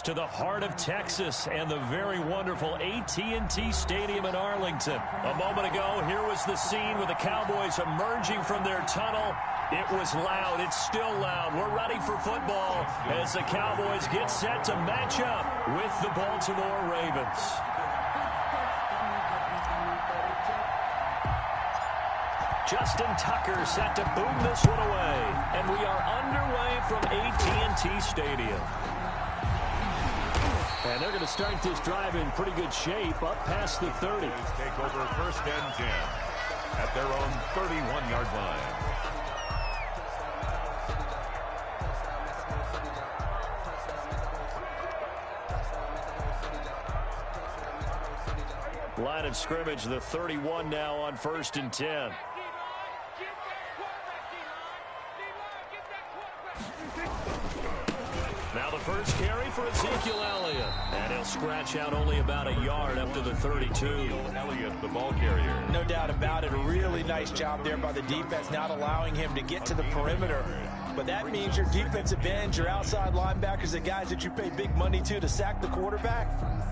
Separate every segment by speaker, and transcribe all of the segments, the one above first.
Speaker 1: To the heart of Texas and the very wonderful AT&T Stadium in Arlington. A moment ago, here was the scene with the Cowboys emerging from their tunnel. It was loud. It's still loud. We're ready for football as the Cowboys get set to match up with the Baltimore Ravens. Justin Tucker set to boom this one away. And we are underway from AT&T Stadium. And they're going to start this drive in pretty good shape up past the 30.
Speaker 2: Take over first and 10 at their own 31-yard line.
Speaker 1: Line of scrimmage, the 31 now on first and 10. Now the first carry for Ezekiel Elliott. And he'll scratch out only about a yard up to the 32.
Speaker 2: Elliott, the ball carrier.
Speaker 3: No doubt about it. A really nice job there by the defense, not allowing him to get to the perimeter. But that means your defensive ends, your outside linebackers, the guys that you pay big money to sack the quarterback,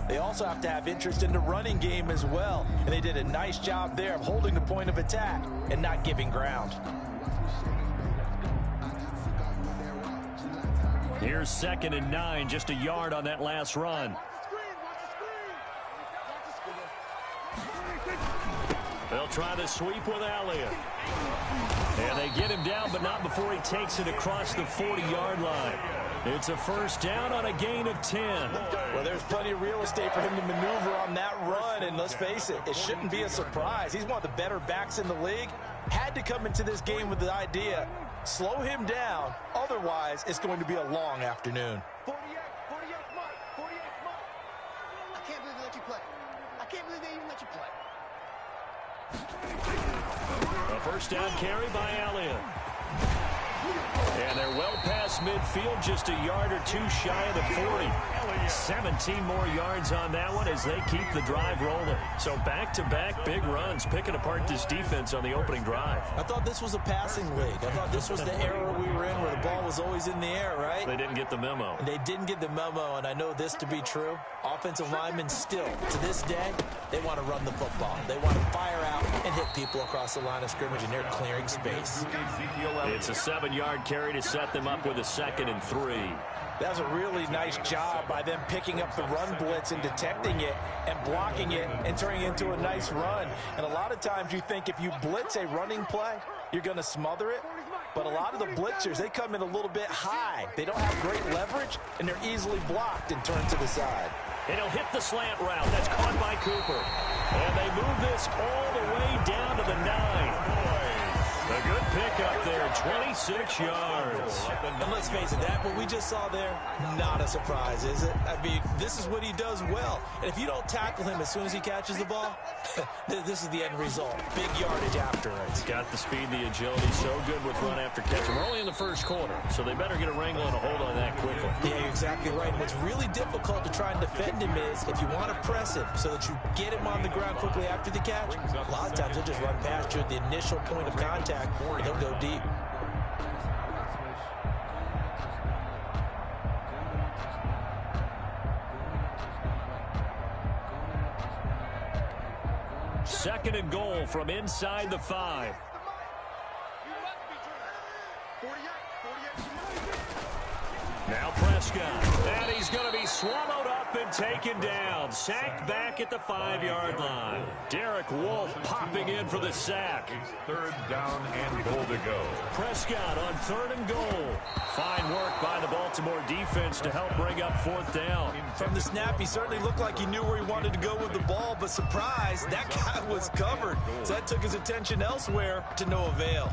Speaker 3: they also have to have interest in the running game as well. And they did a nice job there of holding the point of attack and not giving ground.
Speaker 1: Here's 2nd and 9, just a yard on that last run. They'll try the sweep with Elliott. And they get him down, but not before he takes it across the 40-yard line. It's a first down on a gain of 10.
Speaker 3: Well, there's plenty of real estate for him to maneuver on that run, and let's face it, it shouldn't be a surprise. He's one of the better backs in the league. Had to come into this game with the idea, slow him down, otherwise it's going to be a long afternoon.
Speaker 4: 48, Mike. I can't believe they let you play. I can't believe they even let you play.
Speaker 1: A first down carry by Elliott. And they're well past midfield, just a yard or two shy of the 40. 17 more yards on that one as they keep the drive rolling. So back-to-back big runs, picking apart this defense on the opening drive.
Speaker 3: I thought this was a passing league. I thought this was the era we were in where the ball was always in the air, right?
Speaker 1: They didn't get the memo.
Speaker 3: They didn't get the memo, and I know this to be true. Offensive linemen still, to this day, they want to run the football. They want to fire out and hit people across the line of scrimmage, and they're clearing space.
Speaker 1: It's a 7-yard carry to set them up with a 2nd and 3.
Speaker 3: That was a really nice job by them picking up the run blitz and detecting it and blocking it and turning it into a nice run. And a lot of times you think if you blitz a running play, you're going to smother it. But a lot of the blitzers, they come in a little bit high. They don't have great leverage, and they're easily blocked and turned to the side.
Speaker 1: And he'll hit the slant route. That's caught by Cooper. And they move this all the way down to the 9. A good pickup there, 26 yards.
Speaker 3: And let's face it, that what we just saw there, not a surprise, is it? I mean, this is what he does well. And if you don't tackle him as soon as he catches the ball, this is the end result. Big yardage after it.
Speaker 1: He's got the speed, the agility, so good with run after catch. We're only in the first quarter, so they better get a wrangle and a hold on that quickly.
Speaker 3: Yeah, you're exactly right. What's really difficult to try and defend him is if you want to press him so that you get him on the ground quickly after the catch, a lot of times he'll just run past you at the initial point of contact. And he'll go deep.
Speaker 1: Second and goal from inside the 5. Now Prescott. And he's going to be swallowed up and taken down. Sacked back at the 5-yard line. Derek Wolfe popping in for the sack.
Speaker 2: 3rd down and goal to go.
Speaker 1: Prescott on 3rd and goal. Fine work by the Baltimore defense to help bring up 4th down.
Speaker 3: From the snap, he certainly looked like he knew where he wanted to go with the ball, but surprise, that guy was covered. So that took his attention elsewhere to no avail.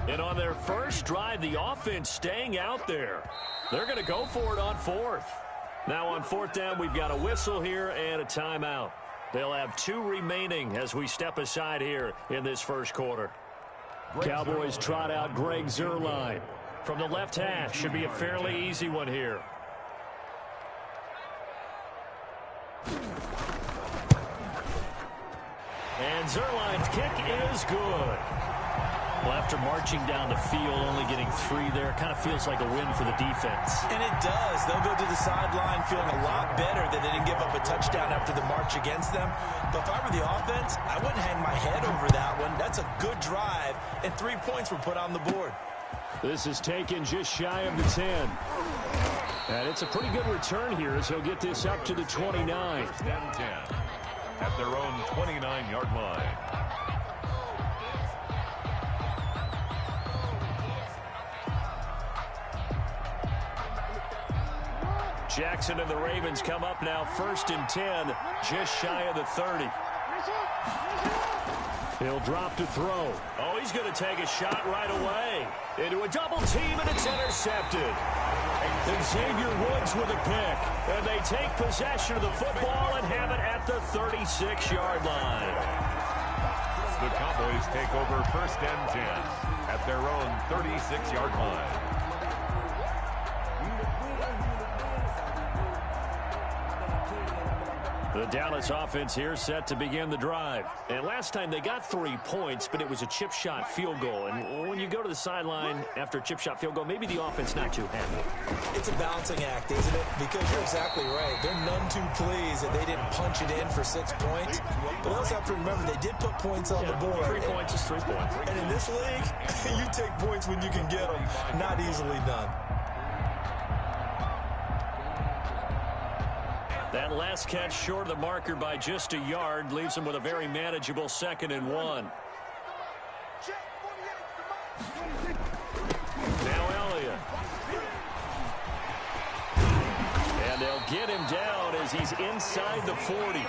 Speaker 1: And on their first drive, the offense staying out there. They're going to go for it on 4th. Now on 4th down, we've got a whistle here and a timeout. They'll have 2 remaining as we step aside here in this first quarter. Cowboys trot out Greg Zuerlein. From the left hash, should be a fairly easy one here. And Zuerlein's kick is good. Well, after marching down the field, only getting 3 there, kind of feels like a win for the defense.
Speaker 3: And it does. They'll go to the sideline feeling a lot better that they didn't give up a touchdown after the march against them. But if I were the offense, I wouldn't hang my head over that one. That's a good drive, and 3 points were put on the board.
Speaker 1: This is taken just shy of the 10. And it's a pretty good return here as he'll get this up to the 29.
Speaker 2: 10 at their own 29-yard line.
Speaker 1: Jackson and the Ravens come up now 1st and 10, just shy of the 30. He'll drop to throw. Oh, he's going to take a shot right away. Into a double team, and it's intercepted. And Xavier Woods with a pick. And they take possession of the football and have it at the 36-yard line.
Speaker 2: The Cowboys take over 1st and 10 at their own 36-yard line.
Speaker 1: The Dallas offense here set to begin the drive. And last time they got 3 points, but it was a chip shot field goal. And when you go to the sideline after a chip shot field goal, maybe the offense not too happy.
Speaker 3: It's a balancing act, isn't it? Because you're exactly right. They're none too pleased that they didn't punch it in for 6 points. But also have to remember they did put points on the board.
Speaker 1: 3 points is 3 points.
Speaker 3: And in this league, you take points when you can get them. Not easily done.
Speaker 1: That last catch short of the marker by just a yard leaves him with a very manageable 2nd and 1. Now Elliott. And they'll get him down as he's inside the 40.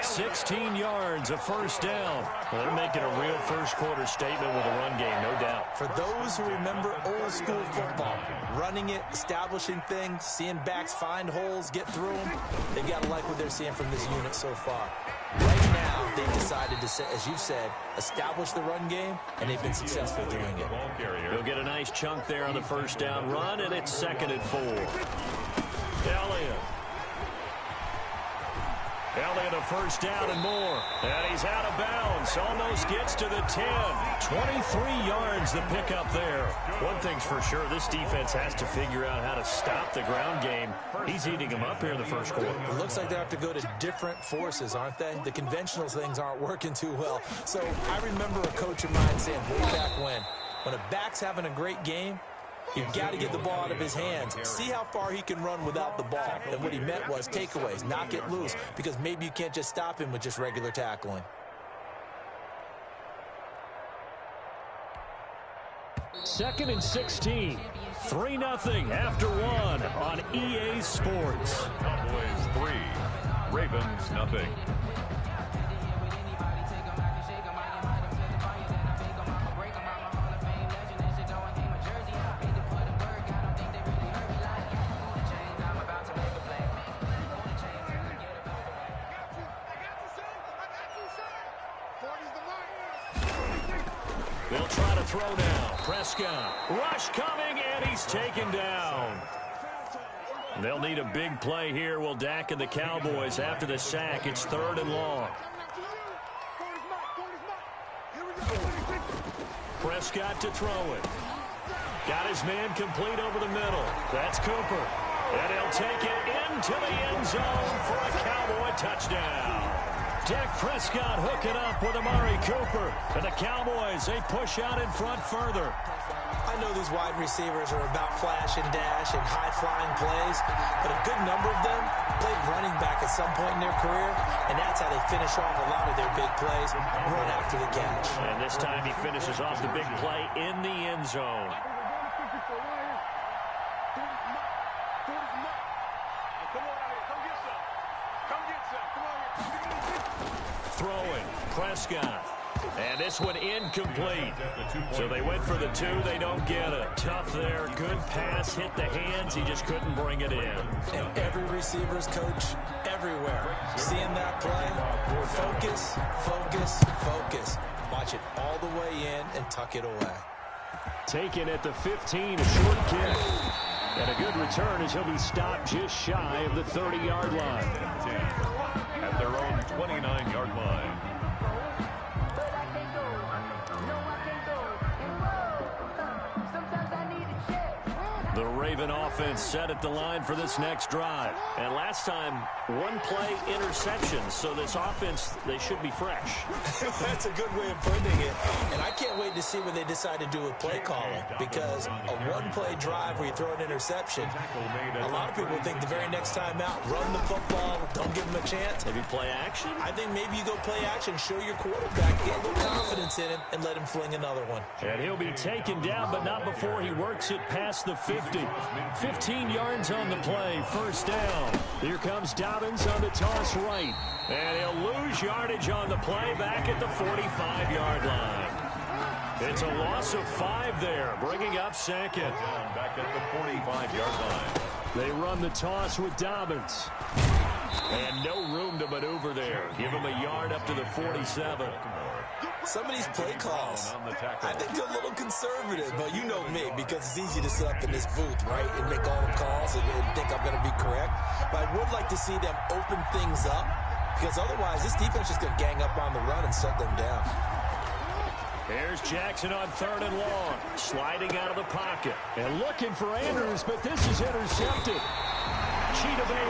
Speaker 1: 16 yards, a 1st down. Well, they're making a real first-quarter statement with a run game, no doubt.
Speaker 3: For those who remember old-school football, running it, establishing things, seeing backs find holes, get through them, they've got to like what they're seeing from this unit so far. Right now, they've decided to, as you said, establish the run game, and they've been successful doing it.
Speaker 1: He'll get a nice chunk there on the 1st down run, and it's 2nd and 4. Elliott. Elliott a 1st down and more. And he's out of bounds. Almost gets to the 10. 23 yards the pickup there. One thing's for sure, this defense has to figure out how to stop the ground game. He's eating them up here in the 1st quarter.
Speaker 3: It looks like they have to go to different forces, aren't they? The conventional things aren't working too well. So I remember a coach of mine saying way back when a back's having a great game, you've got to get the ball out of his hands. See how far he can run without the ball. And what he meant was takeaways, knock it loose, because maybe you can't just stop him with just regular tackling.
Speaker 1: Second and 16. 3-0 after 1 on EA Sports.
Speaker 2: Cowboys 3, Ravens nothing.
Speaker 1: They'll try to throw now. Prescott. Rush coming, and he's taken down. They'll need a big play here. Will Dak and the Cowboys after the sack. It's 3rd and long. Prescott to throw it. Got his man complete over the middle. That's Cooper. And he'll take it into the end zone for a Cowboy touchdown. Dak Prescott hooking up with Amari Cooper. And the Cowboys, they push out in front further.
Speaker 3: I know these wide receivers are about flash and dash and high-flying plays, but a good number of them played running back at some point in their career, and that's how they finish off a lot of their big plays, run after the catch.
Speaker 1: And this time he finishes off the big play in the end zone. Throwing, Prescott. And this one incomplete. So they went for the 2. They don't get it. Tough there. Good pass. Hit the hands. He just couldn't bring it in.
Speaker 3: And every receiver's coach everywhere. Seeing that play, focus, focus, focus. Watch it all the way in and tuck it away.
Speaker 1: Taken at the 15, a short kick. And a good return as he'll be stopped just shy of the 30-yard line.
Speaker 2: At their own 29-yard line.
Speaker 1: The Raven offense set at the line for this next drive. And last time, one play interception. So this offense, they should be fresh.
Speaker 3: That's a good way of putting it. And I can't wait to see what they decide to do with play calling. Because a one-play drive where you throw an interception, a lot of people think the very next time out, run the football, don't give them a chance.
Speaker 1: Maybe play action?
Speaker 3: I think maybe you go play action, show your quarterback, get a little confidence in him, and let him fling another one.
Speaker 1: And he'll be taken down, but not before he works it past the 50. 15 yards on the play, first down. Here comes Dobbins on the toss right. And he'll lose yardage on the play back at the 45-yard line. It's a loss of 5 there, bringing up second.
Speaker 2: Back at the 45-yard line.
Speaker 1: They run the toss with Dobbins. And no room to maneuver there. Give him a yard up to the 47.
Speaker 3: Some of these play calls, I think they're a little conservative, but you know me, because it's easy to sit up in this booth, right, and make all the calls and think I'm going to be correct. But I would like to see them open things up, because otherwise this defense is going to gang up on the run and shut them down.
Speaker 1: Here's Jackson on 3rd and long, sliding out of the pocket. And looking for Andrews, but this is intercepted. Chidobe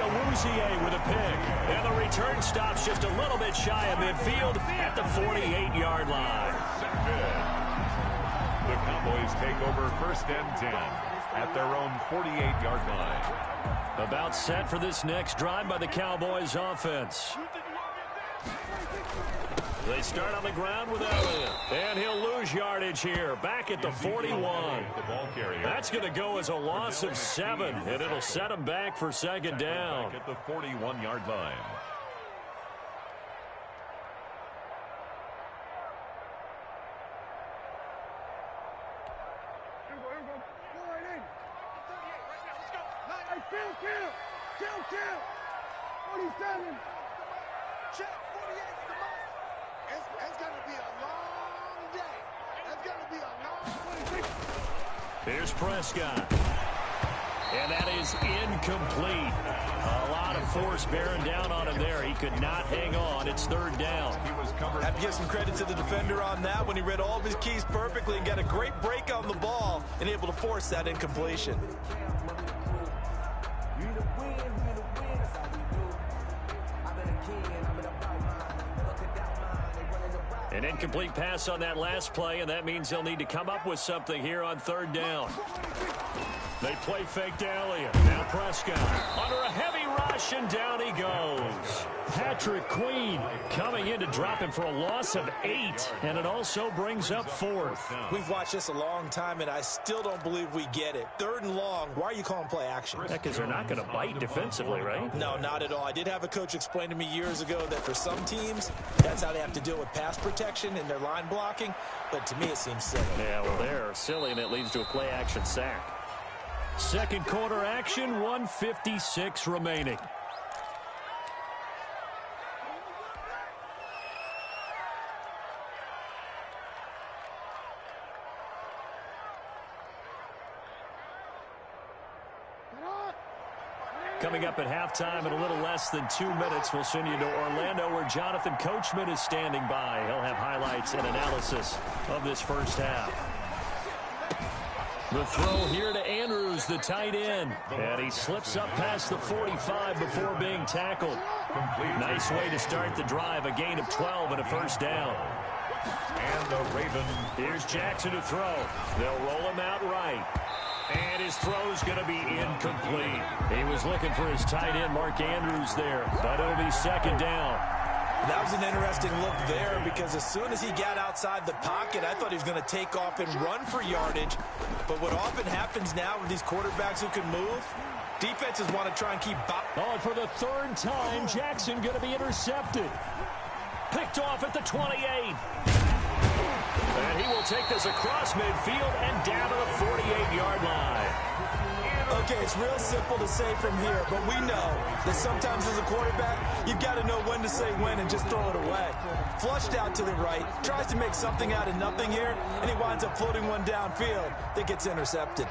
Speaker 1: with a pick. And the return stops just a little bit shy of midfield at the 48-yard line.
Speaker 2: The Cowboys take over 1st and 10 at their own 48-yard line.
Speaker 1: About set for this next drive by the Cowboys offense. They start on the ground with Elliott. And he'll lose yardage here. Back at the 41. That's going to go as a loss of 7. And it'll set him back for 2nd down.
Speaker 2: At the 41-yard line.
Speaker 4: Chill. 47. Check 48. It's going to be a long day. It's going to be a long 26.
Speaker 1: Here's Prescott. And that is incomplete. A lot of force bearing down on him there. He could not hang on. It's 3rd down.
Speaker 3: I have to give some credit to the defender on that when he read all of his keys perfectly and got a great break on the ball and able to force that incompletion.
Speaker 1: An incomplete pass on that last play, and that means they'll need to come up with something here on 3rd down. They play fake to Elliott. Now Prescott under a heavy rush, and down he goes. Patrick Queen coming in to drop him for a loss of 8, and it also brings up 4th.
Speaker 3: We've watched this a long time, and I still don't believe we get it. 3rd and long, why are you calling play action?
Speaker 1: Because they're not going to bite defensively, right?
Speaker 3: No, not at all. I did have a coach explain to me years ago that for some teams, that's how they have to deal with pass protection and their line blocking, but to me it seems silly.
Speaker 1: Yeah, well, they're silly, and it leads to a play action sack. 2nd quarter action, 1:56 remaining. Coming up at halftime in a little less than 2 minutes, we'll send you to Orlando where Jonathan Coachman is standing by. He'll have highlights and analysis of this first half. The throw here to Andrews, the tight end. And he slips up past the 45 before being tackled. Nice way to start the drive, a gain of 12 and a 1st down.
Speaker 2: And the Ravens.
Speaker 1: Here's Jackson to throw. They'll roll him out right. And his throw's going to be incomplete. He was looking for his tight end, Mark Andrews, there. But it'll be 2nd down.
Speaker 3: That was an interesting look there because as soon as he got outside the pocket, I thought he was going to take off and run for yardage. But what often happens now with these quarterbacks who can move, defenses want to try and keep...
Speaker 1: Oh, and for the 3rd time, Jackson going to be intercepted. Picked off at the 28. And he will take this across midfield and down to the 48-yard line.
Speaker 3: Okay, it's real simple to say from here, but we know that sometimes as a quarterback, you've got to know when to say when and just throw it away. Flushed out to the right, tries to make something out of nothing here, and he winds up floating one downfield that gets intercepted.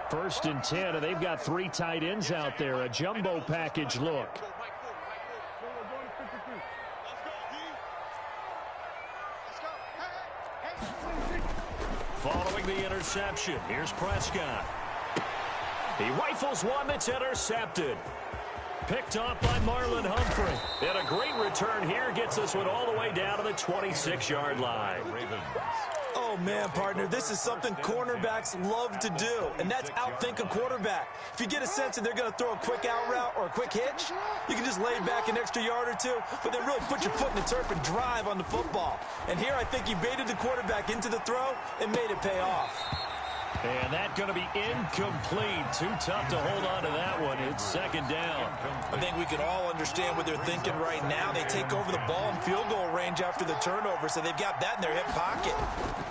Speaker 1: 1st and 10, and they've got 3 tight ends out there, a jumbo package look. Following the interception, here's Prescott. He rifles one that's intercepted. Picked off by Marlon Humphrey. And a great return here gets this one all the way down to the 26-yard line.
Speaker 3: Oh, man, partner, this is something cornerbacks love to do, and that's outthink a quarterback. If you get a sense that they're going to throw a quick out route or a quick hitch, you can just lay back an extra yard or two, but then really put your foot in the turf and drive on the football. And here I think he baited the quarterback into the throw and made it pay off.
Speaker 1: And that's going to be incomplete. Too tough to hold on to that one. It's second down.
Speaker 3: I think we can all understand what they're thinking right now. They take over the ball in field goal range after the turnover, so they've got that in their hip pocket.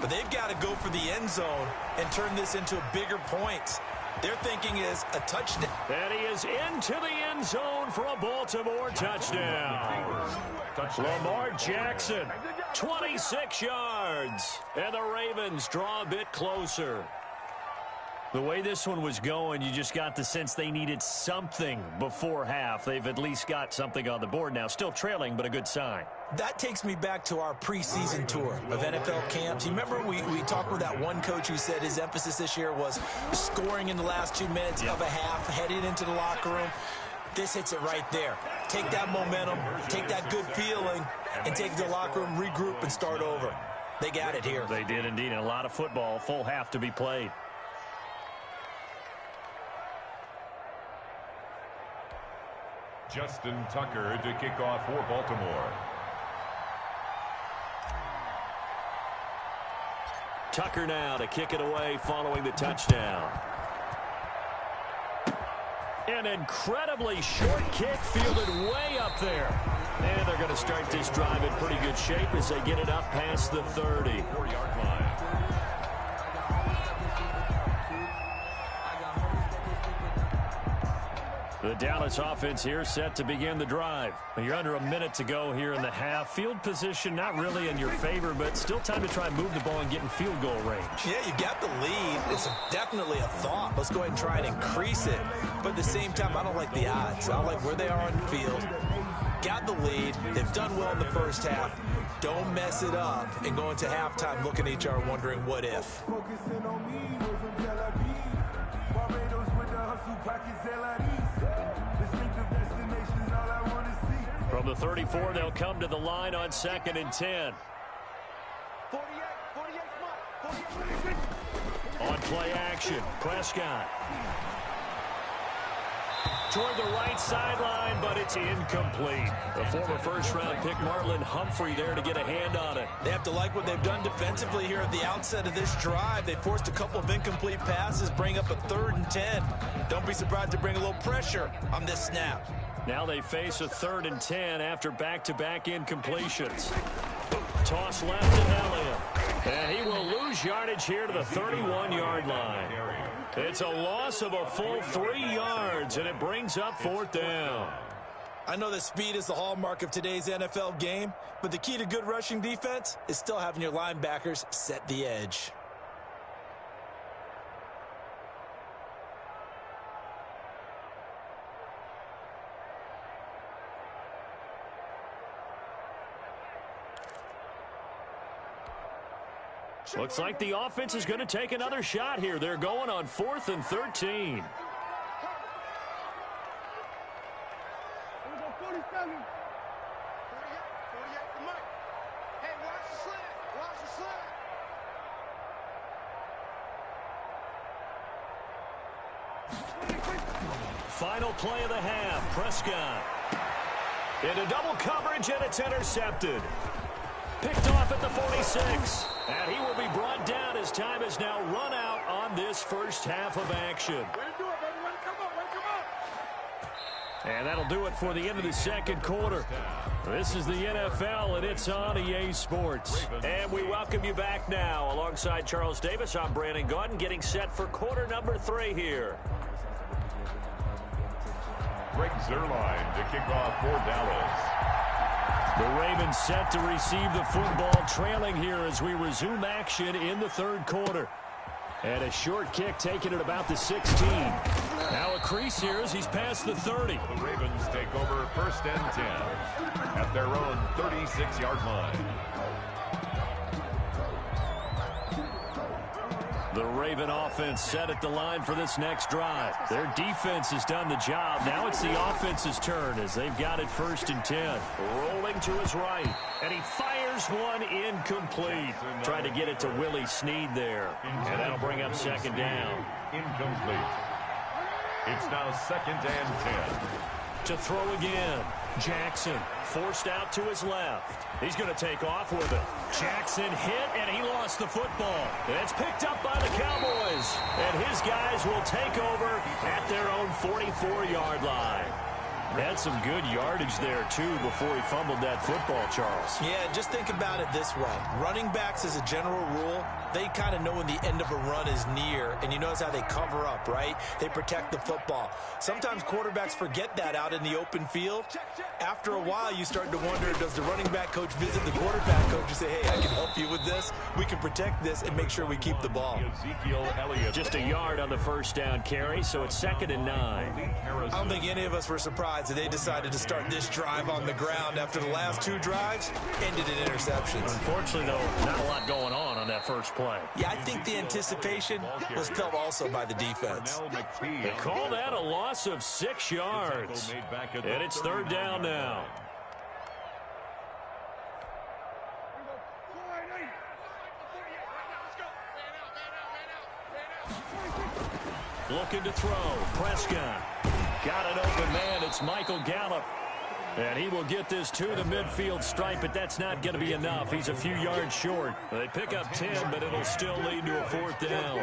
Speaker 3: But they've got to go for the end zone and turn this into bigger points. Their thinking is a touchdown.
Speaker 1: And he is into the end zone for a Baltimore touchdown. Lamar Jackson, 26 yards. And the Ravens draw a bit closer. The way this one was going, you just got the sense they needed something before half. They've at least got something on the board now. Still trailing, but a good sign.
Speaker 3: That takes me back to our preseason tour of NFL camps. You remember we talked with that one coach who said his emphasis this year was scoring in the last 2 minutes of a half, heading into the locker room. This hits it right there. Take that momentum, take that good feeling, and take it to the locker room, regroup, and start over. They got it here.
Speaker 1: They did indeed. And a lot of football, full half to be played.
Speaker 2: Justin Tucker to kick off for Baltimore.
Speaker 1: Tucker now to kick it away following the touchdown. An incredibly short kick fielded way up there. And they're going to start this drive in pretty good shape as they get it up past the 30.
Speaker 2: 4-yard line.
Speaker 1: The Dallas offense here set to begin the drive. You're under a minute to go here in the half. Field position not really in your favor, but still time to try and move the ball and get in field goal range.
Speaker 3: Yeah, you got the lead. It's definitely a thought. Let's go ahead and try and increase it. But at the same time, I don't like the odds. I don't like where they are on the field. Got the lead. They've done well in the first half. Don't mess it up and go into halftime looking at each other wondering what if.
Speaker 1: From the 34, they'll come to the line on 2nd and 10. On play action, Prescott. Toward the right sideline, but it's incomplete. The former first-round pick Marlon Humphrey there to get a hand on it.
Speaker 3: They have to like what they've done defensively here at the outset of this drive. They forced a couple of incomplete passes, bring up a 3rd and 10. Don't be surprised to bring a little pressure on this snap.
Speaker 1: Now they face a 3rd and 10 after back-to-back incompletions. Toss left to Elliott. And he will lose yardage here to the 31-yard line. It's a loss of a full 3 yards, and it brings up 4th down.
Speaker 3: I know that speed is the hallmark of today's NFL game, but the key to good rushing defense is still having your linebackers set the edge.
Speaker 1: Looks like the offense is going to take another shot here. They're going on 4th and 13. Final play of the half. Prescott into double coverage, and it's intercepted. Picked off at the 46. And he will be brought down as time has now run out on this first half of action. And that'll do it for the end of the second quarter. This is the NFL, and it's on EA Sports. And we welcome you back now. Alongside Charles Davis, I'm Brandon Gaudin, getting set for quarter number 3 here.
Speaker 2: Greg Zuerlein to kick off for Dallas.
Speaker 1: The Ravens set to receive the football, trailing here as we resume action in the 3rd quarter. And a short kick taken at about the 16. Now a crease here as he's past the 30.
Speaker 2: The Ravens take over 1st and 10 at their own 36-yard line.
Speaker 1: The Raven offense set at the line for this next drive. Their defense has done the job. Now it's the offense's turn as they've got it 1st and 10. Rolling to his right. And he fires one incomplete. Trying to get it to Willie Snead there. And that'll bring up 2nd down.
Speaker 2: Incomplete. It's now 2nd and 10.
Speaker 1: To throw again. Jackson forced out to his left. He's going to take off with it. Jackson hit, and he lost the football. It's picked up by the Cowboys. And his guys will take over at their own 44-yard line. Had some good yardage there, too, before he fumbled that football, Charles.
Speaker 3: Yeah, just think about it this way. Running backs, as a general rule, they kind of know when the end of a run is near, and you notice how they cover up, right? They protect the football. Sometimes quarterbacks forget that out in the open field. After a while, you start to wonder, does the running back coach visit the quarterback coach and say, hey, I can help you with this. We can protect this and make sure we keep the ball.
Speaker 1: Just a yard on the 1st down carry, so it's 2nd and 9.
Speaker 3: I don't think any of us were surprised that they decided to start this drive on the ground after the last 2 drives ended in interceptions.
Speaker 1: Unfortunately, though, not a lot going on that first play.
Speaker 3: Yeah, I think the anticipation was felt also by the defense.
Speaker 1: They call that a loss of 6 yards. And it's 3rd down now. Looking to throw. Prescott. Got an open man. It's Michael Gallup. And he will get this to the midfield stripe, but that's not going to be enough. He's a few yards short. They pick up 10, but it'll still lead to a 4th down.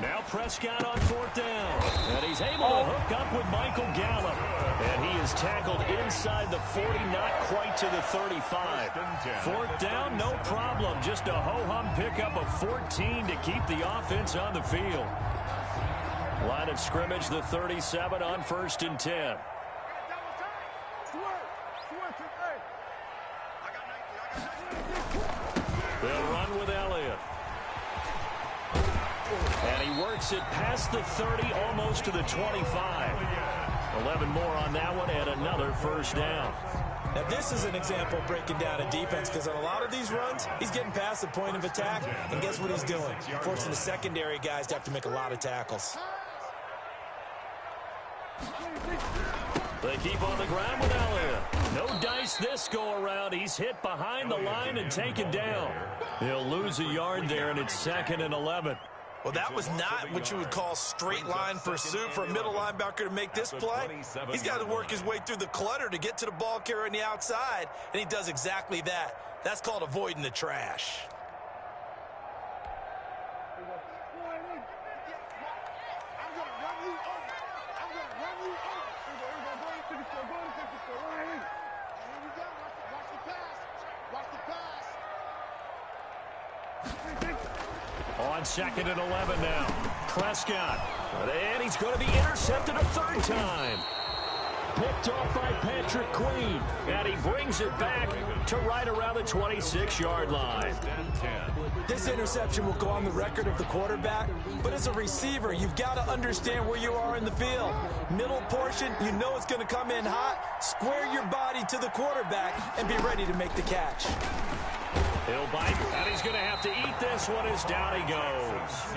Speaker 1: Now Prescott on 4th down. And he's able to hook up with Michael Gallup. And he is tackled inside the 40, not quite to the 35. 4th down, no problem. Just a ho-hum pickup of 14 to keep the offense on the field. Line of scrimmage, the 37 on 1st and 10. They'll run with Elliott. And he works it past the 30, almost to the 25. 11 more on that one, and another 1st down.
Speaker 3: Now, this is an example of breaking down a defense, because on a lot of these runs, he's getting past the point of attack, and guess what he's doing? Forcing the secondary guys to have to make a lot of tackles.
Speaker 1: They keep on the ground with Elliott. No dice this go-around. He's hit behind the line and taken down. He'll lose a yard there, and it's 2nd and 11.
Speaker 3: Well, that was not what you would call straight line pursuit for a middle linebacker to make this play. He's got to work his way through the clutter to get to the ball carrier on the outside, and he does exactly that. That's called avoiding the trash.
Speaker 1: On 2nd and 11 now. Prescott. And he's going to be intercepted a 3rd time. Picked off by Patrick Queen. And he brings it back to right around the 26-yard line.
Speaker 3: This interception will go on the record of the quarterback, but as a receiver, you've got to understand where you are in the field. Middle portion, you know it's going to come in hot. Square your body to the quarterback and be ready to make the catch.
Speaker 1: He'll bite, and he's going to have to eat this one as down he goes.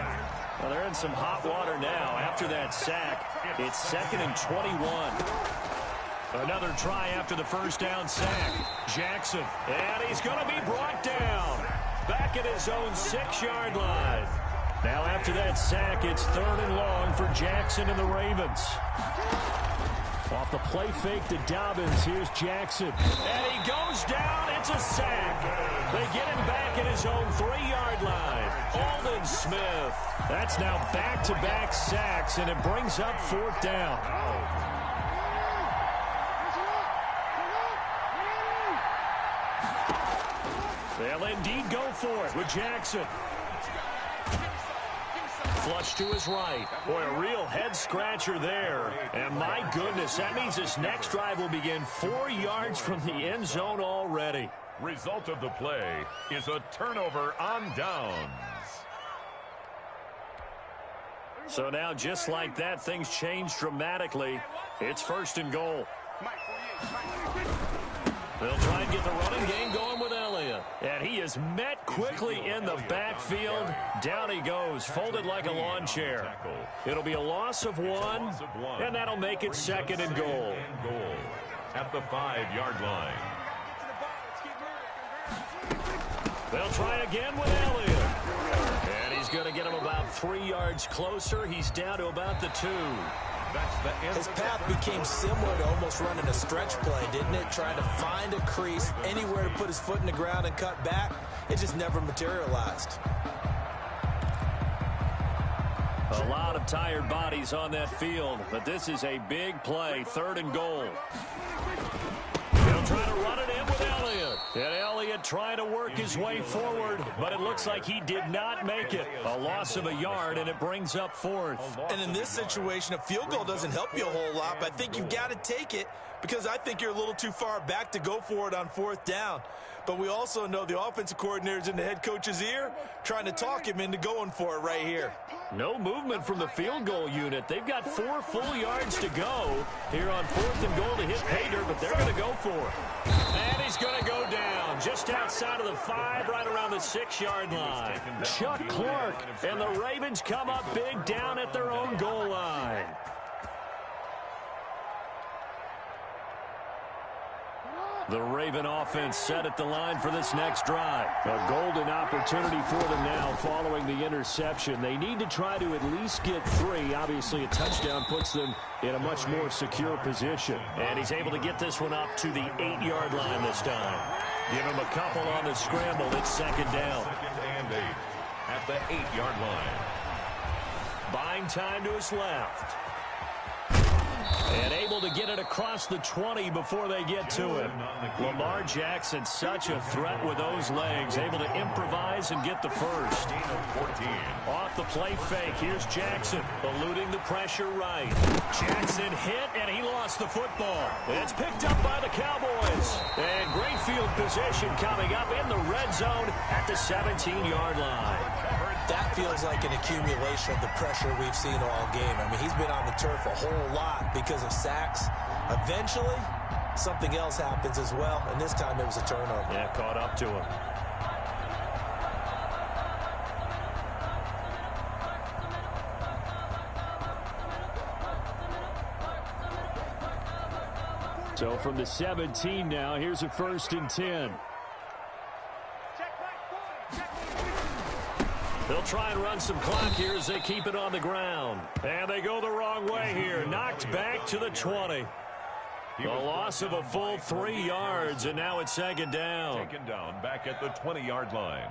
Speaker 1: Well, they're in some hot water now. After that sack, it's 2nd and 21. Another try after the 1st down sack. Jackson, and he's going to be brought down. Back at his own 6-yard line. Now after that sack, it's 3rd and long for Jackson and the Ravens. Off the play fake to Dobbins, here's Jackson. And he goes down, it's a sack. They get him back at his own 3-yard line. Aldon Smith. That's now back-to-back sacks, and it brings up 4th down. They'll indeed go for it with Jackson. Flush to his right. Boy, a real head-scratcher there. And my goodness, that means this next drive will begin 4 yards from the end zone already.
Speaker 2: Result of the play is a turnover on downs.
Speaker 1: So now, just like that, things change dramatically. It's 1st and goal. They'll try and get the running game going with Elliott. is met quickly in the backfield. Down he goes, folded like a lawn chair. It'll be a loss of 1, and that'll make it 2nd and goal.
Speaker 2: At the 5-yard line.
Speaker 1: They'll try again with Elliott. And he's going to get him about 3 yards closer. He's down to about the 2.
Speaker 2: That's the end.
Speaker 3: His path became similar to almost running a stretch play, didn't it? Trying to find a crease, anywhere to put his foot in the ground and cut back. It just never materialized.
Speaker 1: A lot of tired bodies on that field, but this is a big play, 3rd and goal. They'll try to run it in with Elliott. And Elliott trying to work his way forward, but it looks like he did not make it. A loss of a yard, and it brings up 4th.
Speaker 3: And in this situation, a field goal doesn't help you a whole lot, but I think you've got to take it because I think you're a little too far back to go for it on 4th down. But we also know the offensive coordinator's in the head coach's ear trying to talk him into going for it right here.
Speaker 1: No movement from the field goal unit. They've got 4 full yards to go here on 4th and goal to hit Pater, but they're going to go for it. And he's going to go down just outside of the 5, right around the 6-yard line. Chuck Clark and the Ravens come up big down at their own goal line. The Raven offense set at the line for this next drive. A golden opportunity for them now following the interception. They need to try to at least get 3. Obviously, a touchdown puts them in a much more secure position. And he's able to get this one up to the 8-yard line this time. Give him a couple on the scramble. It's 2nd down.
Speaker 2: 2nd and 8 at the 8-yard line.
Speaker 1: Buying time to his left. And able to get it across the 20 before they get to him. Lamar Jackson, such a threat with those legs. Able to improvise and get the first.
Speaker 2: 14.
Speaker 1: Off the play fake. Here's Jackson, eluding the pressure right. Jackson hit, and he lost the football. It's picked up by the Cowboys. And great field position coming up in the red zone at the 17-yard line.
Speaker 3: That feels like an accumulation of the pressure we've seen all game. I mean, he's been on the turf a whole lot because of sacks. Eventually, something else happens as well, and this time it was a turnover.
Speaker 1: Yeah, caught up to him. So from the 17 now, here's a 1st and 10. They'll try and run some clock here as they keep it on the ground. And they go the wrong way here. Knocked back to the 20. A loss of a full 3 yards, and now it's 2nd down.
Speaker 2: Taken down back at the 20-yard line.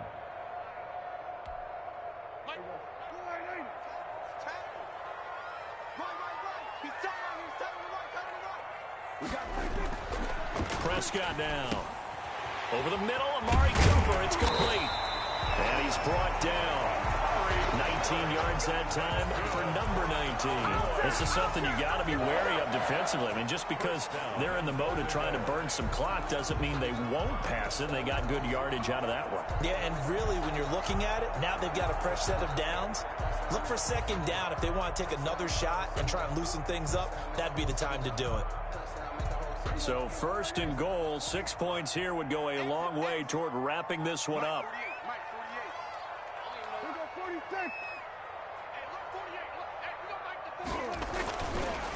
Speaker 1: Prescott now. Over the middle, Amari Cooper. It's complete. And he's brought down. 19 yards that time for number 19. This is something you got to be wary of defensively. I mean, just because they're in the mode of trying to burn some clock doesn't mean they won't pass it. They got good yardage out of that one.
Speaker 3: Yeah, and really, when you're looking at it, now they've got a fresh set of downs. Look for 2nd down. If they want to take another shot and try and loosen things up, that'd be the time to do it.
Speaker 1: So 1st and goal, 6 points here would go a long way toward wrapping this one up.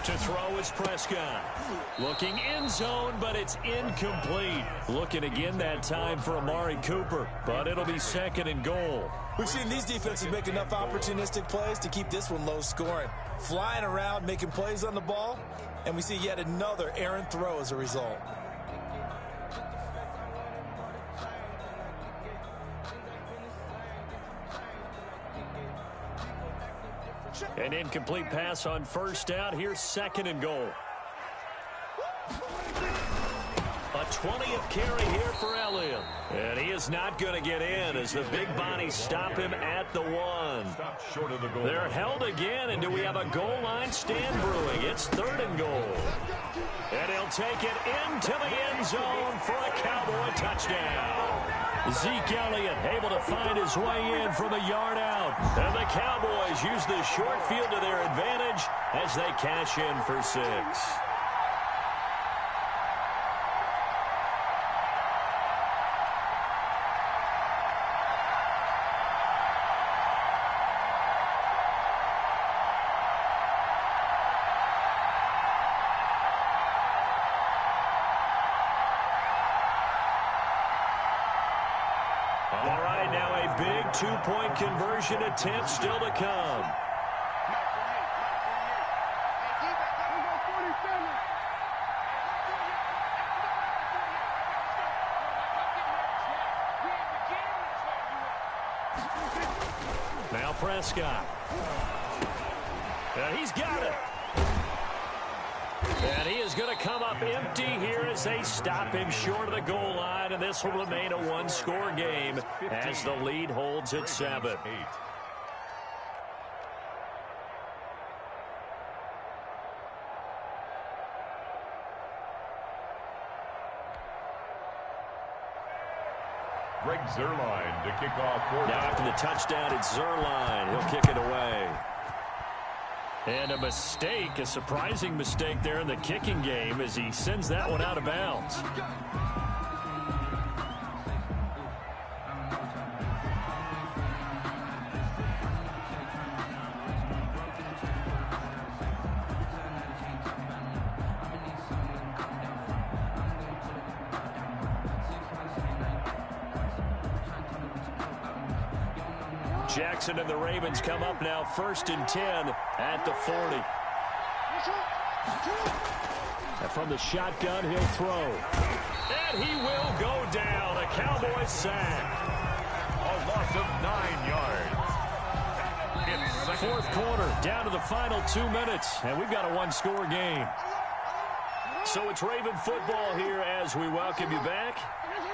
Speaker 1: To throw is Prescott. Looking end zone, but it's incomplete. Looking again that time for Amari Cooper, but it'll be 2nd and goal.
Speaker 3: We've seen these defenses make enough opportunistic plays to keep this one low scoring. Flying around, making plays on the ball, and we see yet another errant throw as a result.
Speaker 1: An incomplete pass on 1st down. Here's 2nd and goal. A 20th carry here for Elliott. And he is not going to get in as the big bodies stop him at the 1.
Speaker 2: Short of the goal.
Speaker 1: They're held again, and do we have a goal line stand brewing? It's 3rd and goal. And he'll take it into the end zone for a Cowboy touchdown. Zeke Elliott able to find his way in from a yard out. And the Cowboys use the short field to their advantage as they cash in for 6. right, now a big two-point conversion attempt still to come. Now Prescott. And he's got it. And he is going to come up empty here as they stop him short of the goal line. And this will remain a one-score game as the lead holds at 7.
Speaker 2: Greg Zuerlein to kick off.
Speaker 1: Now after the touchdown, it's Zuerlein. He'll kick it away. And a mistake, a surprising mistake there in the kicking game as he sends that one out of bounds. Jackson and the Ravens come up now 1st and 10 at the 40. And from the shotgun, he'll throw. And he will go down. A Cowboys sack.
Speaker 2: A loss of 9 yards. It's
Speaker 1: 4th quarter, down to the final 2 minutes. And we've got a one-score game. So it's Raven football here as we welcome you back.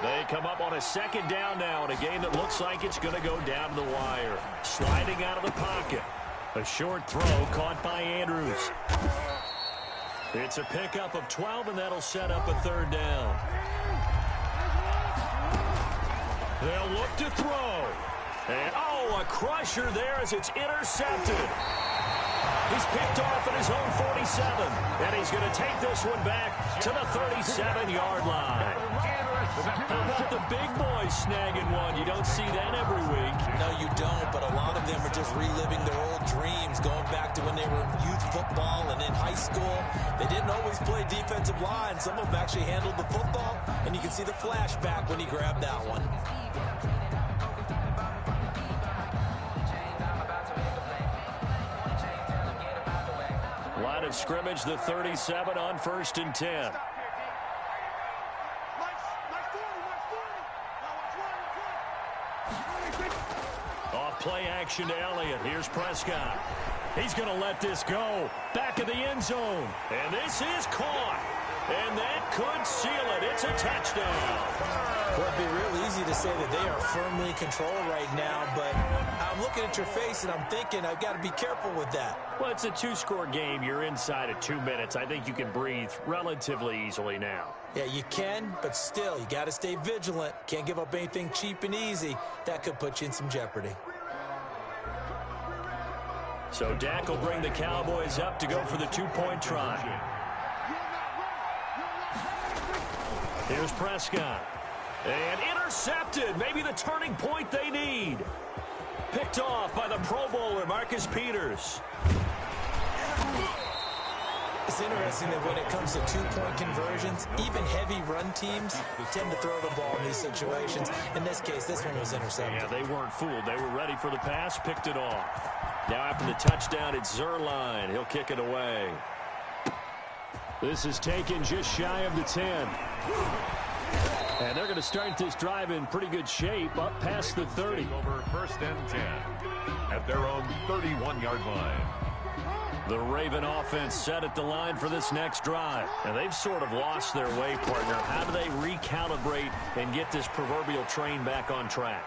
Speaker 1: They come up on a 2nd down now in a game that looks like it's going to go down to the wire. Sliding out of the pocket. A short throw caught by Andrews. It's a pickup of 12, and that'll set up a 3rd down. They'll look to throw. And, a crusher there as it's intercepted. He's picked off at his own 47, and he's going to take this one back to the 37-yard line. How about the big boys snagging one? You don't see that every week.
Speaker 3: No, you don't, but a lot of them are just reliving their old dreams, going back to when they were in youth football and in high school. They didn't always play defensive line. Some of them actually handled the football, and you can see the flashback when he grabbed that one.
Speaker 1: Line of scrimmage, the 37 on 1st and 10. Off play action to Elliott. Here's Prescott. He's going to let this go. Back of the end zone. And this is caught. And that could seal it. It's a touchdown.
Speaker 3: Well, it'd be real easy to say that they are firmly in control right now, but I'm looking at your face and I'm thinking I've got to be careful with that.
Speaker 1: Well, it's a 2-score game. You're inside of 2 minutes. I think you can breathe relatively easily now.
Speaker 3: Yeah, you can, but still, you got to stay vigilant. Can't give up anything cheap and easy. That could put you in some jeopardy.
Speaker 1: So Dak will bring the Cowboys up to go for the 2-point try. Here's Prescott. And intercepted. Maybe the turning point they need. Picked off by the Pro Bowler, Marcus Peters.
Speaker 3: It's interesting that when it comes to 2-point conversions, even heavy run teams tend to throw the ball in these situations. In this case, this one was intercepted.
Speaker 1: Yeah, they weren't fooled. They were ready for the pass, picked it off. Now after the touchdown, it's Zuerlein. He'll kick it away. This is taken just shy of the 10. And they're going to start this drive in pretty good shape, up past the 30.
Speaker 2: Over 1st and 10 at their own 31-yard line.
Speaker 1: The Raven offense set at the line for this next drive. And they've sort of lost their way, partner. How do they recalibrate and get this proverbial train back on track?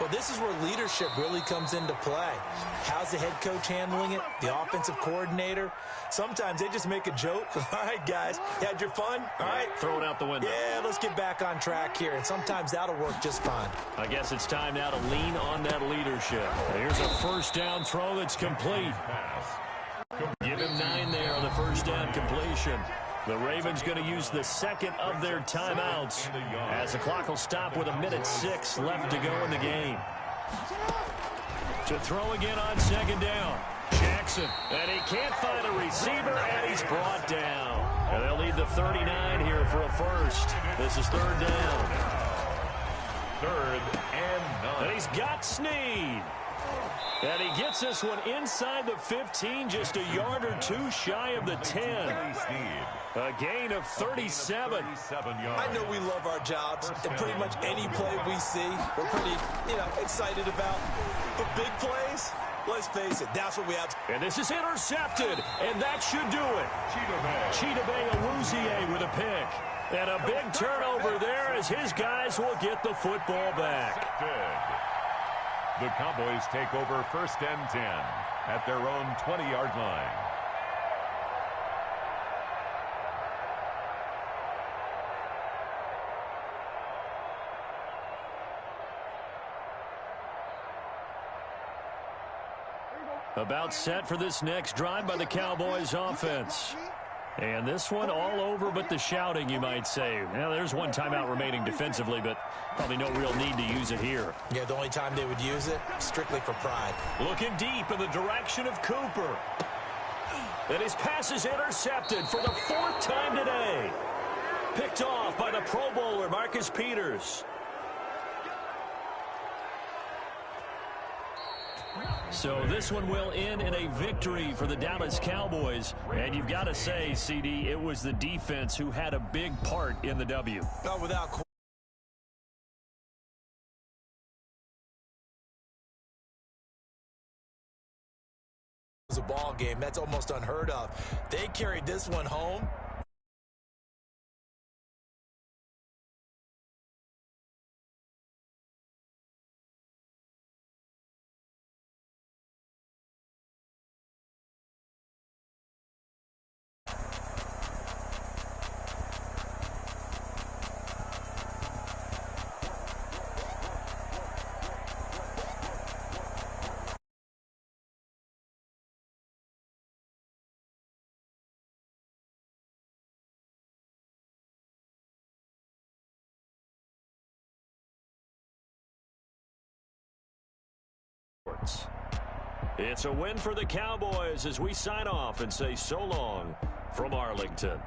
Speaker 3: Well, this is where leadership really comes into play. How's the head coach handling it? The offensive coordinator? Sometimes they just make a joke. All right, guys, you had your fun? All right.
Speaker 1: Throw it out the window.
Speaker 3: Yeah, let's get back on track here. And sometimes that'll work just fine.
Speaker 1: I guess it's time now to lean on that leadership. Here's a 1st down throw that's complete. Give him 9 there on the 1st down completion. The Ravens going to use the 2nd of their timeouts as the clock will stop with 1:06 left to go in the game. To throw again on 2nd down. Jackson, and he can't find a receiver, and he's brought down. And they'll need the 39 here for a 1st. This is 3rd down.
Speaker 2: 3rd and 9.
Speaker 1: And he's got Snead. And he gets this one inside the 15, just a yard or two shy of the 10. A gain of 37.
Speaker 3: I know we love our jobs, and pretty much any play we see, we're pretty, excited about. But big plays, let's face it, that's what we have.
Speaker 1: And this is intercepted, and that should do it. Chidobe Awuzie with a pick. And a big turnover there as his guys will get the football back.
Speaker 2: The Cowboys take over 1st and 10 at their own 20-yard line.
Speaker 1: About set for this next drive by the Cowboys offense. And this one all over but the shouting, you might say. Now, there's one timeout remaining defensively, but probably no real need to use it here.
Speaker 3: Yeah, the only time they would use it, strictly for pride.
Speaker 1: Looking deep in the direction of Cooper. And his pass is intercepted for the 4th time today. Picked off by the Pro Bowler, Marcus Peters. So this one will end in a victory for the Dallas Cowboys. And you've got to say, CD, it was the defense who had a big part in the W.
Speaker 3: No, without question. It was a ball game. That's almost unheard of. They carried this one home.
Speaker 1: It's a win for the Cowboys as we sign off and say so long from Arlington.